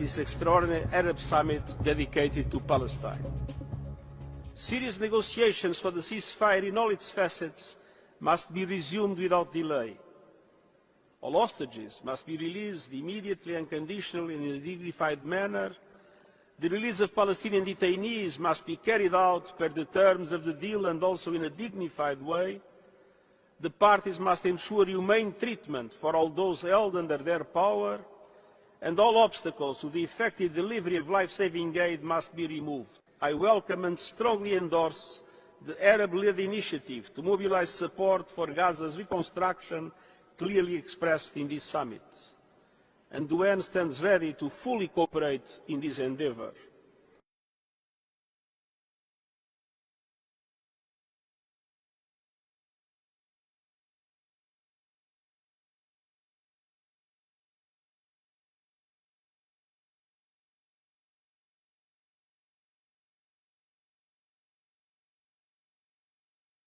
this extraordinary Arab summit dedicated to Palestine. Serious negotiations for the ceasefire in all its facets must be resumed without delay. All hostages must be released immediately and conditionally in a dignified manner. The release of Palestinian detainees must be carried out per the terms of the deal and also in a dignified way. The parties must ensure humane treatment for all those held under their power, and all obstacles to the effective delivery of life-saving aid must be removed. I welcome and strongly endorse the Arab-led initiative to mobilize support for Gaza's reconstruction clearly expressed in this summit, and the UN stands ready to fully cooperate in this endeavour.